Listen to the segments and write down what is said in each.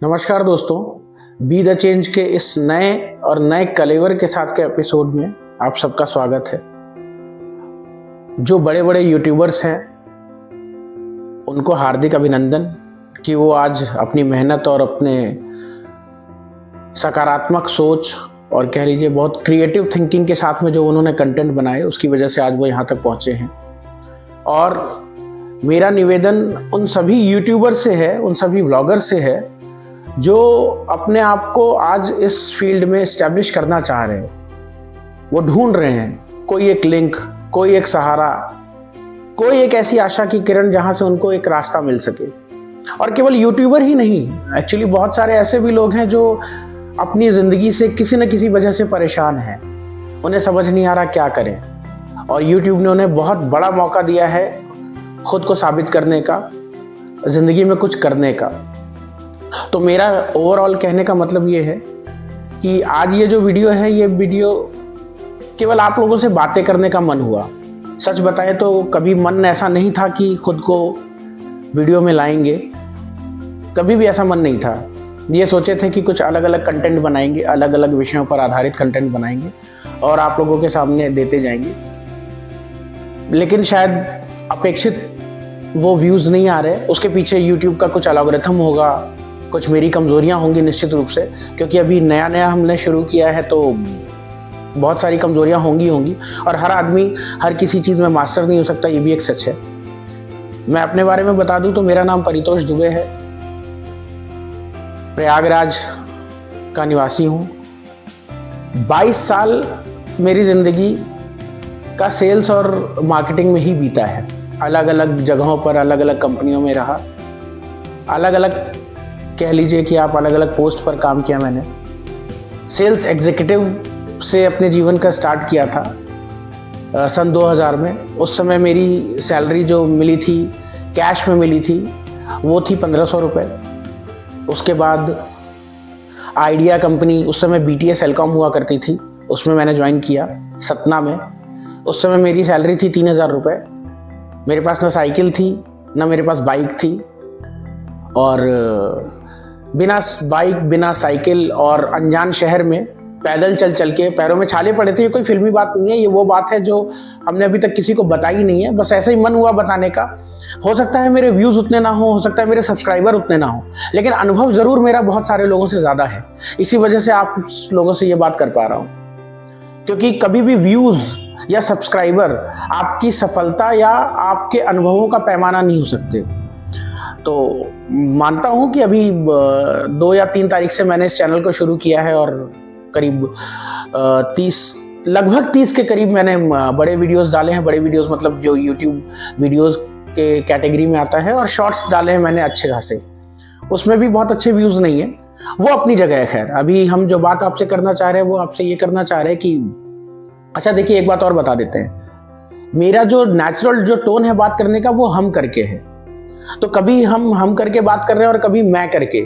नमस्कार दोस्तों, be the change के इस नए कलेवर के साथ के एपिसोड में आप सबका स्वागत है। जो बड़े बड़े यूट्यूबर्स हैं उनको हार्दिक अभिनंदन कि वो आज अपनी मेहनत और अपने सकारात्मक सोच और कह लीजिए बहुत क्रिएटिव थिंकिंग के साथ में जो उन्होंने कंटेंट बनाए उसकी वजह से आज वो यहाँ तक पहुँचे हैं। और मेरा निवेदन उन सभी यूट्यूबर से है, उन सभी व्लॉगर से है जो अपने आप को आज इस फील्ड में एस्टैब्लिश करना चाह रहे हैं। वो ढूंढ रहे हैं कोई एक लिंक, कोई एक सहारा, कोई एक ऐसी आशा की किरण जहां से उनको एक रास्ता मिल सके। और केवल यूट्यूबर ही नहीं, एक्चुअली बहुत सारे ऐसे भी लोग हैं जो अपनी ज़िंदगी से किसी न किसी वजह से परेशान हैं, उन्हें समझ नहीं आ रहा क्या करें। और यूट्यूब ने उन्हें बहुत बड़ा मौका दिया है खुद को साबित करने का, ज़िंदगी में कुछ करने का। तो मेरा ओवरऑल कहने का मतलब ये है कि आज ये जो वीडियो है, ये वीडियो केवल आप लोगों से बातें करने का मन हुआ। सच बताएं तो कभी मन ऐसा नहीं था कि खुद को वीडियो में लाएंगे, कभी भी ऐसा मन नहीं था। ये सोचे थे कि कुछ अलग अलग कंटेंट बनाएंगे, अलग अलग विषयों पर आधारित कंटेंट बनाएंगे और आप लोगों के सामने देते जाएंगे। लेकिन शायद अपेक्षित वो व्यूज़ नहीं आ रहे। उसके पीछे यूट्यूब का कुछ एल्गोरिथम होगा, कुछ मेरी कमज़ोरियाँ होंगी निश्चित रूप से, क्योंकि अभी नया हमने शुरू किया है तो बहुत सारी कमज़ोरियाँ होंगी। और हर आदमी हर किसी चीज़ में मास्टर नहीं हो सकता, ये भी एक सच है। मैं अपने बारे में बता दूं तो मेरा नाम परितोष दुबे है, प्रयागराज का निवासी हूँ। 22 साल मेरी ज़िंदगी का सेल्स और मार्केटिंग में ही बीता है। अलग अलग जगहों पर, अलग अलग कंपनियों में रहा, अलग अलग कह लीजिए कि आप अलग अलग पोस्ट पर काम किया। मैंने सेल्स एग्जीक्यूटिव से अपने जीवन का स्टार्ट किया था सन 2000 में। उस समय मेरी सैलरी जो मिली थी, कैश में मिली थी, वो थी 1500 रुपये। उसके बाद आइडिया कंपनी, उस समय BTS सेलकॉम हुआ करती थी, उसमें मैंने ज्वाइन किया सतना में। उस समय मेरी सैलरी थी 3000 रुपये। मेरे पास ना साइकिल थी, ना मेरे पास बाइक थी। और बिना बाइक, बिना साइकिल और अनजान शहर में पैदल चल के पैरों में छाले पड़े थे। ये कोई फिल्मी बात नहीं है, ये वो बात है जो हमने अभी तक किसी को बताई नहीं है। बस ऐसे ही मन हुआ बताने का। हो सकता है मेरे व्यूज़ उतने ना हो सकता है मेरे सब्सक्राइबर उतने ना हो, लेकिन अनुभव ज़रूर मेरा बहुत सारे लोगों से ज़्यादा है। इसी वजह से आप लोगों से ये बात कर पा रहा हूँ, क्योंकि कभी भी व्यूज़ या सब्सक्राइबर आपकी सफलता या आपके अनुभवों का पैमाना नहीं हो सकते। तो मानता हूँ कि अभी 2 या 3 तारीख से मैंने इस चैनल को शुरू किया है और करीब लगभग 30 के करीब मैंने बड़े वीडियोस डाले हैं। बड़े वीडियोस मतलब जो यूट्यूब वीडियोस के कैटेगरी में आता है। और शॉर्ट्स डाले हैं मैंने अच्छे खासे, उसमें भी बहुत अच्छे व्यूज़ नहीं है, वो अपनी जगह है। खैर, अभी हम जो बात आपसे करना चाह रहे हैं वो आपसे ये करना चाह रहे हैं कि अच्छा देखिए, एक बात और बता देते हैं। मेरा जो नेचुरल जो टोन है बात करने का, वो हम करके है। तो कभी हम करके बात कर रहे हैं और कभी मैं करके।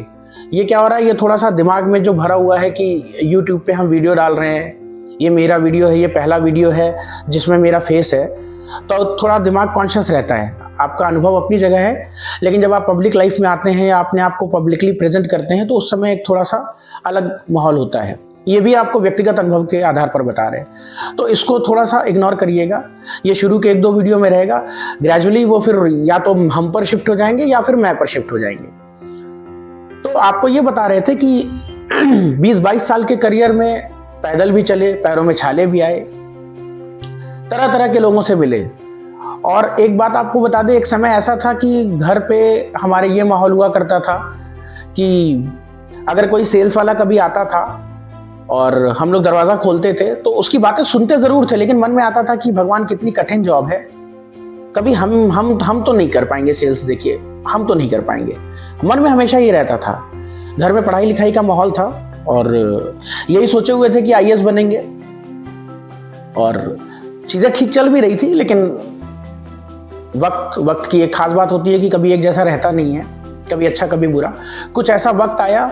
ये क्या हो रहा है, ये थोड़ा सा दिमाग में जो भरा हुआ है कि यूट्यूब पे हम वीडियो डाल रहे हैं, ये मेरा वीडियो है, ये पहला वीडियो है जिसमें मेरा फेस है, तो थोड़ा दिमाग कॉन्शियस रहता है। आपका अनुभव अपनी जगह है, लेकिन जब आप पब्लिक लाइफ में आते हैं या अपने आप को पब्लिकली प्रेजेंट करते हैं तो उस समय एक थोड़ा सा अलग माहौल होता है। ये भी आपको व्यक्तिगत अनुभव के आधार पर बता रहे हैं, तो इसको थोड़ा सा इग्नोर करिएगा। ये शुरू के 1-2 वीडियो में रहेगा, ग्रेजुअली वो फिर या तो हम पर शिफ्ट हो जाएंगे या फिर मैं पर शिफ्ट हो जाएंगे। तो आपको ये बता रहे थे कि 20-22 साल के करियर में पैदल भी चले, पैरों में छाले भी आए, तरह तरह के लोगों से मिले। और एक बात आपको बता दें, एक समय ऐसा था कि घर पे हमारे ये माहौल हुआ करता था कि अगर कोई सेल्स वाला कभी आता था और हम लोग दरवाज़ा खोलते थे तो उसकी बातें सुनते ज़रूर थे, लेकिन मन में आता था कि भगवान कितनी कठिन जॉब है, कभी हम तो नहीं कर पाएंगे सेल्स, देखिए हम तो नहीं कर पाएंगे। मन में हमेशा ये रहता था। घर में पढ़ाई लिखाई का माहौल था और यही सोचे हुए थे कि IAS बनेंगे, और चीज़ें ठीक चल भी रही थी। लेकिन वक्त की एक खास बात होती है कि कभी एक जैसा रहता नहीं है, कभी अच्छा कभी बुरा। कुछ ऐसा वक्त आया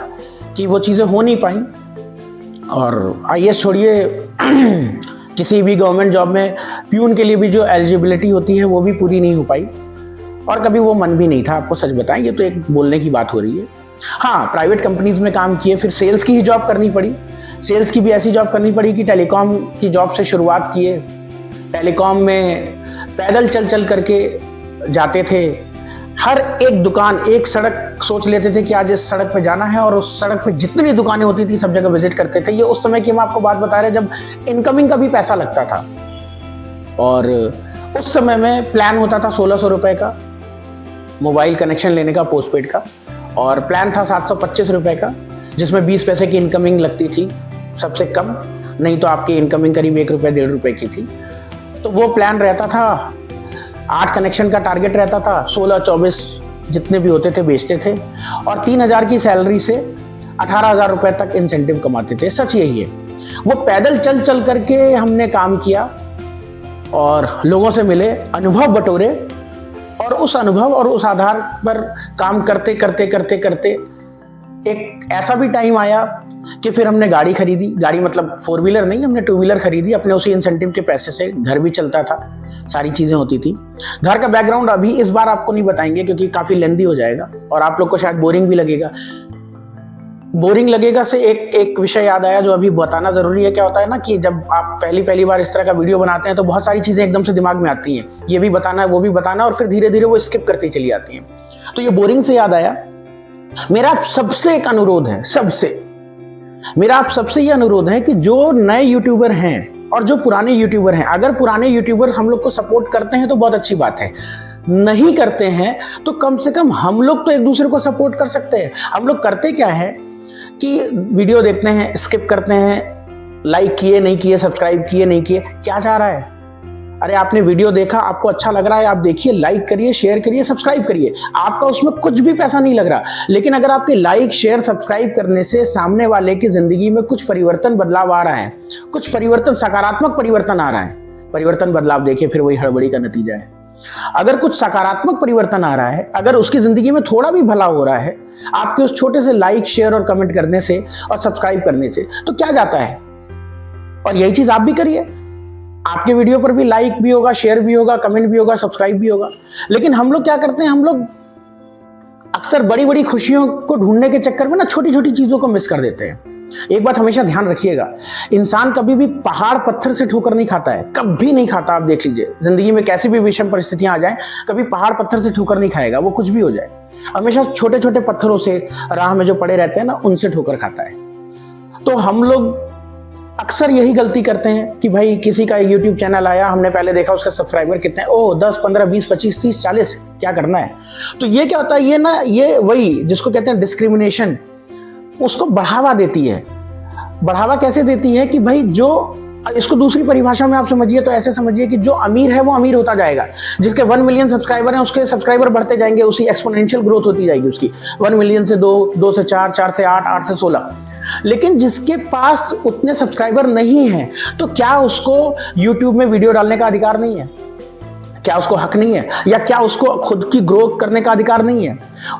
कि वो चीज़ें हो नहीं पाई और IAS छोड़िए, किसी भी गवर्नमेंट जॉब में प्यून के लिए भी जो एलिजिबिलिटी होती है वो भी पूरी नहीं हो पाई। और कभी वो मन भी नहीं था, आपको सच बताएं, ये तो एक बोलने की बात हो रही है। हाँ, प्राइवेट कंपनीज में काम किए, फिर सेल्स की ही जॉब करनी पड़ी। सेल्स की भी ऐसी जॉब करनी पड़ी कि टेलीकॉम की जॉब से शुरुआत किए। टेलीकॉम में पैदल चल चल करके जाते थे, हर एक दुकान, एक सड़क सोच लेते थे कि आज इस सड़क पे जाना है, और उस सड़क पे जितनी भी दुकानें होती थी सब जगह विजिट करते थे। ये उस समय की हम आपको बात बता रहे हैं जब इनकमिंग का भी पैसा लगता था, और उस समय में प्लान होता था 1600 रुपए का मोबाइल कनेक्शन लेने का, पोस्टपेड का, और प्लान था 725 रुपए का, जिसमें 20 पैसे की इनकमिंग लगती थी सबसे कम, नहीं तो आपकी इनकमिंग करीब 1 रुपये 1.5 रुपये की थी। तो वो प्लान रहता था, 8 कनेक्शन का टारगेट रहता था, 16-24 जितने भी होते थे बेचते थे, और 3000 की सैलरी से 18,000 रुपये तक इंसेंटिव कमाते थे। सच यही है। वो पैदल चल चल करके हमने काम किया और लोगों से मिले, अनुभव बटोरे, और उस अनुभव और उस आधार पर काम करते करते करते करते एक ऐसा भी टाइम आया कि फिर हमने गाड़ी खरीदी। गाड़ी मतलब 4 व्हीलर नहीं, हमने 2 व्हीलर खरीदी अपने उसी इंसेंटिव के पैसे से। घर भी चलता था, सारी चीजें होती थी। घर का बैकग्राउंड अभी इस बार आपको नहीं बताएंगे क्योंकि काफी लेंदी हो जाएगा और आप लोग को शायद बोरिंग भी लगेगा। बोरिंग लगेगा से एक विषय याद आया जो अभी बताना जरूरी है। क्या होता है ना कि जब आप पहली बार इस तरह का वीडियो बनाते हैं तो बहुत सारी चीजें एकदम से दिमाग में आती हैं, ये भी बताना है वो भी बताना है, और फिर धीरे धीरे वो स्किप करती चली जाती हैं। तो ये बोरिंग से याद आया, मेरा सबसे एक अनुरोध है, मेरा आप सबसे ये अनुरोध है कि जो नए यूट्यूबर हैं और जो पुराने यूट्यूबर हैं, अगर पुराने यूट्यूबर्स हम लोग को सपोर्ट करते हैं तो बहुत अच्छी बात है, नहीं करते हैं तो कम से कम हम लोग तो एक दूसरे को सपोर्ट कर सकते हैं। हम लोग करते क्या है कि वीडियो देखते हैं, स्किप करते हैं, लाइक किए नहीं किए, सब्सक्राइब किए नहीं किए, क्या चाह रहा है? अरे आपने वीडियो देखा, आपको अच्छा लग रहा है, आप देखिए, लाइक करिए, शेयर करिए, सब्सक्राइब करिए, आपका उसमें कुछ भी पैसा नहीं लग रहा। लेकिन अगर आपके लाइक, शेयर, सब्सक्राइब करने से सामने वाले की जिंदगी में कुछ परिवर्तन, बदलाव आ रहा है, कुछ परिवर्तन, सकारात्मक परिवर्तन आ रहा है, परिवर्तन बदलाव देखिए फिर वही हड़बड़ी का नतीजा है। अगर कुछ सकारात्मक परिवर्तन आ रहा है, अगर उसकी जिंदगी में थोड़ा भी भला हो रहा है आपके उस छोटे से लाइक, शेयर और कमेंट करने से और सब्सक्राइब करने से, तो क्या जाता है? और यही चीज आप भी करिए, आपके वीडियो पर भी लाइक भी होगा, शेयर भी होगा, कमेंट भी होगा, सब्सक्राइब भी होगा। लेकिन हम लोग क्या करते हैं, हम लोग अक्सर बड़ी बड़ी खुशियों को ढूंढने के चक्कर में ना छोटी छोटी चीजों को मिस कर देते हैं। एक बात हमेशा ध्यान रखिएगा, इंसान कभी भी पहाड़ पत्थर से ठोकर नहीं खाता है, कभी नहीं खाता। आप देख लीजिए, जिंदगी में कैसी भी विषम परिस्थितियां आ जाएं, कभी पहाड़ पत्थर से ठोकर नहीं खाएगा, वो कुछ भी हो जाए। हमेशा छोटे छोटे पत्थरों से, राह में जो पड़े रहते हैं ना, उनसे ठोकर खाता है। तो हम लोग अक्सर यही गलती करते हैं कि भाई किसी का YouTube चैनल आया, हमने पहले देखा उसका सब्सक्राइबर कितने हैं, ओ 10, 15, 20, 25, 30, 40, क्या करना है? तो ये क्या होता है, ये वही जिसको कहते हैं डिस्क्रिमिनेशन, उसको बढ़ावा देती है। बढ़ावा कैसे देती है कि भाई जो, इसको दूसरी परिभाषा में आप समझिए तो ऐसे समझिए कि जो अमीर है वो अमीर होता जाएगा, जिसके 1 मिलियन सब्सक्राइबर हैं उसके सब्सक्राइबर बढ़ते जाएंगे, उसी एक्सपोनेंशियल ग्रोथ होती जाएगी उसकी, 1 मिलियन से 2, 2 से 4, 4 से 8, 8 से 16। लेकिन जिसके पास उतने सब्सक्राइबर नहीं है, तो क्या उसको YouTube में वीडियो डालने का अधिकार नहीं है? क्या उसको हक नहीं है? या क्या उसको खुद की ग्रोथ करने का अधिकार नहीं है?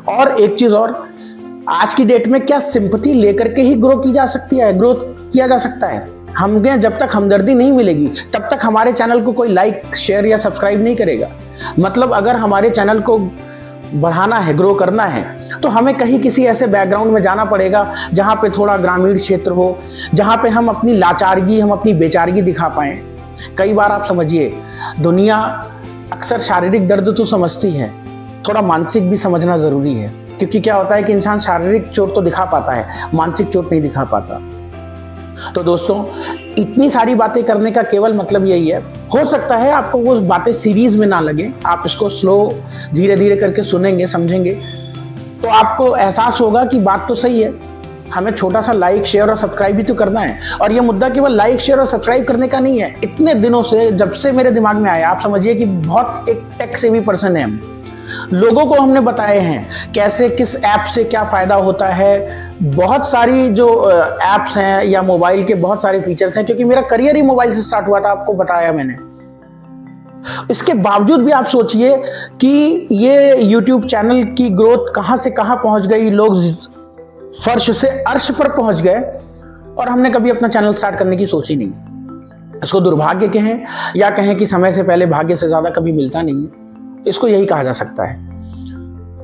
और एक चीज और, आज की डेट में क्या सिंपैथी लेकर के ही ग्रोथ किया जा सकता है? हमें जब तक हमदर्दी नहीं मिलेगी तब तक हमारे चैनल को कोई लाइक, शेयर या सब्सक्राइब नहीं करेगा। मतलब अगर हमारे चैनल को बढ़ाना है, ग्रो करना है, तो हमें कहीं किसी ऐसे बैकग्राउंड में जाना पड़ेगा जहां पे थोड़ा ग्रामीण क्षेत्र हो, जहां पे हम अपनी लाचारगी, हम अपनी बेचारगी दिखा पाएं। कई बार आप समझिए, दुनिया अक्सर शारीरिक दर्द तो समझती है, थोड़ा मानसिक भी समझना जरूरी है, क्योंकि क्या होता है कि इंसान शारीरिक चोट तो दिखा पाता है, मानसिक चोट नहीं दिखा पाता। तो दोस्तों, इतनी सारी बातें करने का केवल मतलब यही है, हो सकता है आपको वो बातें सीरीज में ना लगे, आप इसको स्लो, धीरे धीरे करके सुनेंगे, समझेंगे, तो आपको एहसास होगा कि बात तो सही है, हमें छोटा सा लाइक, शेयर और सब्सक्राइब भी तो करना है। और ये मुद्दा केवल लाइक, शेयर और सब्सक्राइब करने का नहीं है। इतने दिनों से, जब से मेरे दिमाग में आया, आप समझिए कि बहुत एक टेक सेवी पर्सन है हम, लोगों को हमने बताए हैं कैसे, किस ऐप से क्या फायदा होता है। बहुत सारी जो ऐप्स हैं या मोबाइल के बहुत सारे फीचर्स हैं, क्योंकि मेरा करियर ही मोबाइल से स्टार्ट हुआ था, आपको बताया मैंने। इसके बावजूद भी आप सोचिए कि ये YouTube चैनल की ग्रोथ कहां से कहां पहुंच गई, लोग फर्श से अर्श पर पहुंच गए, और हमने कभी अपना चैनल स्टार्ट करने की सोची नहीं। इसको दुर्भाग्य कहें या कहें कि समय से पहले भाग्य से ज्यादा कभी मिलता नहीं है, इसको यही कहा जा सकता है।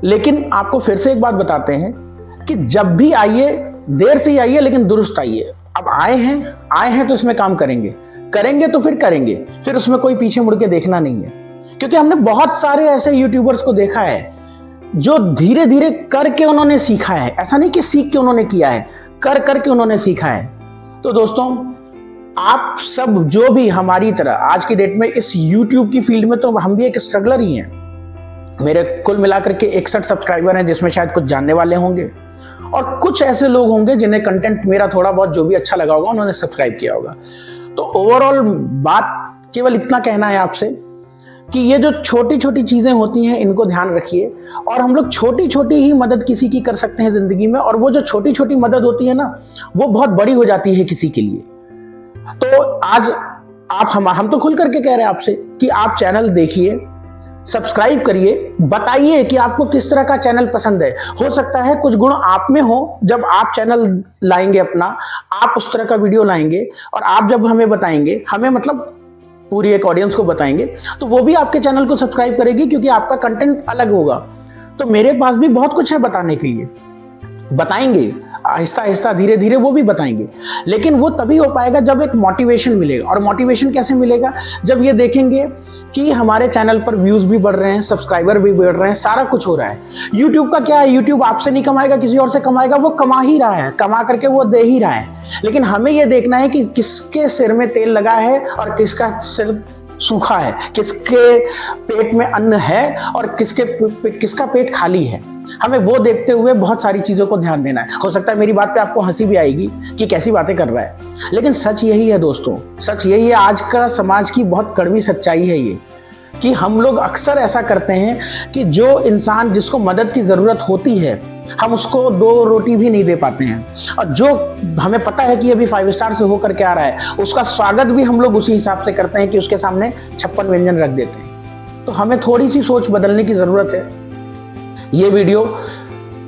लेकिन आपको फिर से एक बात बताते हैं कि जब भी आइए, देर से ही आइए लेकिन दुरुस्त आइए। अब आए हैं तो इसमें काम करेंगे तो फिर करेंगे, फिर उसमें कोई पीछे मुड़ के देखना नहीं है। क्योंकि हमने बहुत सारे ऐसे यूट्यूबर्स को देखा है जो धीरे धीरे करके उन्होंने सीखा है, ऐसा नहीं कि सीख के उन्होंने किया है, करके उन्होंने सीखा है। तो दोस्तों, आप सब जो भी हमारी तरह आज की डेट में इस YouTube की फील्ड में, तो हम भी एक स्ट्रगलर ही हैं। मेरे कुल मिलाकर के 61 सब्सक्राइबर हैं, जिसमें शायद कुछ जानने वाले होंगे और कुछ ऐसे लोग होंगे जिन्हें कंटेंट मेरा थोड़ा बहुत जो भी अच्छा लगा होगा उन्होंने सब्सक्राइब किया होगा। तो ओवरऑल बात केवल इतना कहना है आपसे कि ये जो छोटी छोटी चीजें होती हैं इनको ध्यान रखिए, और हम लोग छोटी छोटी ही मदद किसी की कर सकते हैं जिंदगी में, और वो जो छोटी छोटी मदद होती है ना, वो बहुत बड़ी हो जाती है किसी के लिए। तो आज आप हम तो खुल करके कह रहे हैं आपसे कि आप चैनल देखिए, सब्सक्राइब करिए, बताइए कि आपको किस तरह का चैनल पसंद है। हो सकता है कुछ गुण आप में हो, जब आप चैनल लाएंगे अपना, आप उस तरह का वीडियो लाएंगे और आप जब हमें बताएंगे, हमें मतलब पूरी एक ऑडियंस को बताएंगे, तो वो भी आपके चैनल को सब्सक्राइब करेगी, क्योंकि आपका कंटेंट अलग होगा। तो मेरे पास भी बहुत कुछ है बताने के लिए, बताएंगे आहिस्ता आहिस्ता, धीरे धीरे वो भी बताएंगे। लेकिन वो तभी हो पाएगा जब एक मोटिवेशन मिलेगा। और मोटिवेशन कैसे मिलेगा? जब ये देखेंगे कि हमारे चैनल पर व्यूज भी बढ़ रहे हैं, सब्सक्राइबर भी बढ़ रहे हैं, सारा कुछ हो रहा है। यूट्यूब का क्या है, यूट्यूब आपसे नहीं कमाएगा, किसी और से कमाएगा, वो कमा ही रहा है, कमा करके वो दे ही रहा है। लेकिन हमें ये देखना है कि किसके सिर में तेल लगा है और किसका सिर सूखा है, किसके पेट में अन्न है और किसका पेट खाली है। हमें वो देखते हुए बहुत सारी चीजों को ध्यान देना है। हो सकता है मेरी बात पे आपको हंसी भी आएगी कि कैसी बातें कर रहा है, लेकिन सच यही है दोस्तों, सच यही है। आज का समाज की बहुत कड़वी सच्चाई है ये, कि हम लोग अक्सर ऐसा करते हैं कि जो इंसान जिसको मदद की जरूरत होती है, हम उसको 2 रोटी भी नहीं दे पाते हैं, और जो हमें पता है कि अभी 5 स्टार से होकर के आ रहा है, उसका स्वागत भी हम लोग उसी हिसाब से करते हैं कि उसके सामने 56 व्यंजन रख देते हैं। तो हमें थोड़ी सी सोच बदलने की जरूरत है। ये वीडियो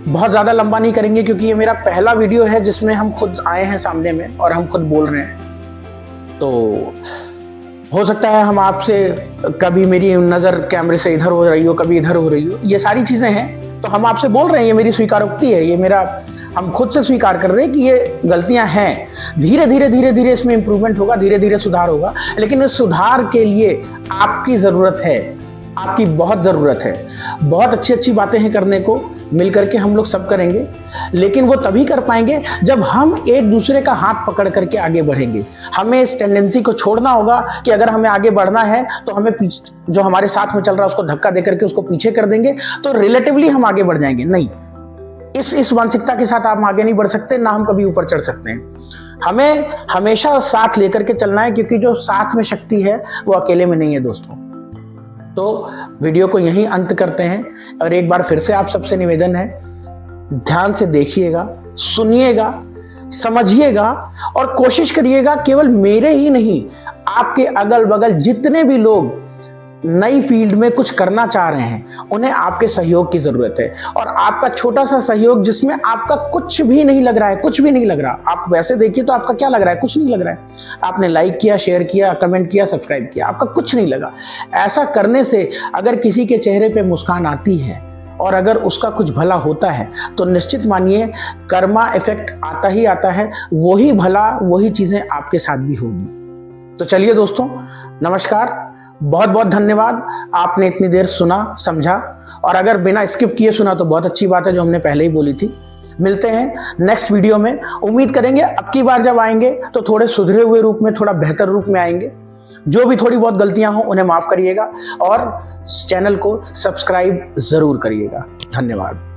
बहुत ज़्यादा लंबा नहीं करेंगे, क्योंकि ये मेरा पहला वीडियो है जिसमें हम खुद आए हैं सामने में और हम खुद बोल रहे हैं। तो हो सकता है हम आपसे, कभी मेरी नज़र कैमरे से इधर हो रही हो, कभी इधर हो रही हो, ये सारी चीज़ें हैं। तो हम आपसे बोल रहे हैं, ये मेरी स्वीकारोक्ति है, ये मेरा, हम खुद से स्वीकार कर रहे हैं कि ये गलतियां हैं। धीरे धीरे इसमें इंप्रूवमेंट होगा, धीरे धीरे सुधार होगा। लेकिन इस सुधार के लिए आपकी ज़रूरत है, आपकी बहुत ज़रूरत है। बहुत अच्छी बातें हैं करने को, मिल करके हम लोग सब करेंगे, लेकिन वो तभी कर पाएंगे जब हम एक दूसरे का हाथ पकड़ करके आगे बढ़ेंगे। हमें इस टेंडेंसी को छोड़ना होगा कि अगर हमें आगे बढ़ना है तो हमें जो हमारे साथ में चल रहा है उसको धक्का दे करके उसको पीछे कर देंगे तो रिलेटिवली हम आगे बढ़ जाएंगे। नहीं, इस मानसिकता के साथ आप आगे नहीं बढ़ सकते, ना हम कभी ऊपर चढ़ सकते हैं। हमें हमेशा साथ लेकर के चलना है, क्योंकि जो साथ में शक्ति है वो अकेले में नहीं है दोस्तों। तो वीडियो को यहीं अंत करते हैं, और एक बार फिर से आप सबसे निवेदन है, ध्यान से देखिएगा, सुनिएगा, समझिएगा और कोशिश करिएगा केवल मेरे ही नहीं, आपके अगल बगल जितने भी लोग नई फील्ड में कुछ करना चाह रहे हैं उन्हें आपके सहयोग की जरूरत है। और आपका छोटा सा सहयोग जिसमें आपका कुछ भी नहीं लग रहा है, कुछ भी नहीं लग रहा, आप वैसे देखिए तो आपका क्या लग रहा है, कुछ नहीं लग रहा है। आपने लाइक किया, शेयर किया, कमेंट किया, सब्सक्राइब किया, आपका कुछ नहीं लगा। ऐसा करने से अगर किसी के चेहरे पे मुस्कान आती है और अगर उसका कुछ भला होता है तो निश्चित मानिए कर्मा इफेक्ट आता ही आता है, वही भला, वही चीजें आपके साथ भी होगी। तो चलिए दोस्तों, नमस्कार, बहुत बहुत धन्यवाद, आपने इतनी देर सुना, समझा, और अगर बिना स्किप किए सुना तो बहुत अच्छी बात है, जो हमने पहले ही बोली थी। मिलते हैं नेक्स्ट वीडियो में। उम्मीद करेंगे अब की बार जब आएंगे तो थोड़े सुधरे हुए रूप में, थोड़ा बेहतर रूप में आएंगे। जो भी थोड़ी बहुत गलतियां हो उन्हें माफ करिएगा और चैनल को सब्सक्राइब जरूर करिएगा। धन्यवाद।